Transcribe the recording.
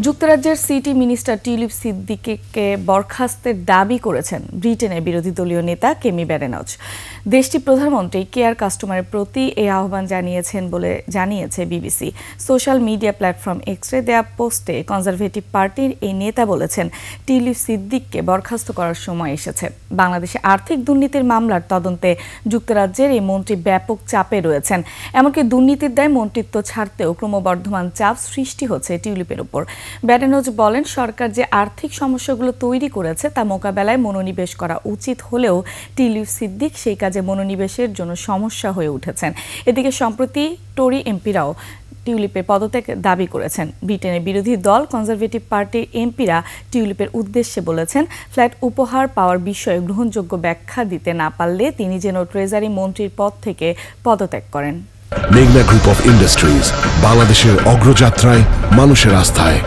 যুক্তরাজ্যের city minister tulip সিদ্দিকীকে বরখাস্তের দাবি করেছেন ব্রিটেনের বিরোধী দলীয় নেতা কেমি ব্যারেনজ। দেশটির প্রধানমন্ত্রী কেয়ার কাস্টমারের প্রতি এই আহ্বান জানিয়েছেন বলে জানিয়েছে বিবিসি। সোশ্যাল মিডিয়া প্ল্যাটফর্ম এক্সে দেয়া পোস্টে কনজারভেটিভ পার্টির এই নেতা বলেছেন, টিউলিপ সিদ্দিককে বরখাস্ত করার সময় এসেছে। বাংলাদেশে আর্থিক দুর্নীতির মামলার তদন্তে যুক্তরাজ্যের এই মন্ত্রী ব্যাপক চাপে রয়েছেন। এমনকি দুর্নীতির দায়ে মন্ত্রিত্ব ছাড়তেও ক্রমবর্ধমান চাপ সৃষ্টি হচ্ছে টিউলিপের উপর। ব্যারেনজ বলেন, সরকার যে আর্থিক সমস্যাগুলো তৈরি করেছে তা মোকাবেলায় মনোনিবেশ করা উচিত হলেও টিউলিপ সিদ্দিক সেই কাজে মনোনিবেশের জন্য সমস্যা হয়ে উঠেছেন। এদিকে সম্প্রতি টরি এমপিরাও টিউলিপের পদত্যাগ দাবি করেছেন। ব্রিটেনের বিরোধী দল কনজারভেটিভ পার্টির এমপিরা টিউলিপের উদ্দেশ্যে বলেছেন, ফ্ল্যাট উপহার পাওয়ার বিষয়ে গ্রহণযোগ্য ব্যাখ্যা দিতে না পারলে তিনি যেন ট্রেজারি মন্ত্রীর পদ থেকে পদত্যাগ করেন। মেঘনা গ্রুপ অফ ইন্ডাস্ট্রিজ, বাংলাদেশের অগ্রযাত্রায় মানুষের আস্থায়।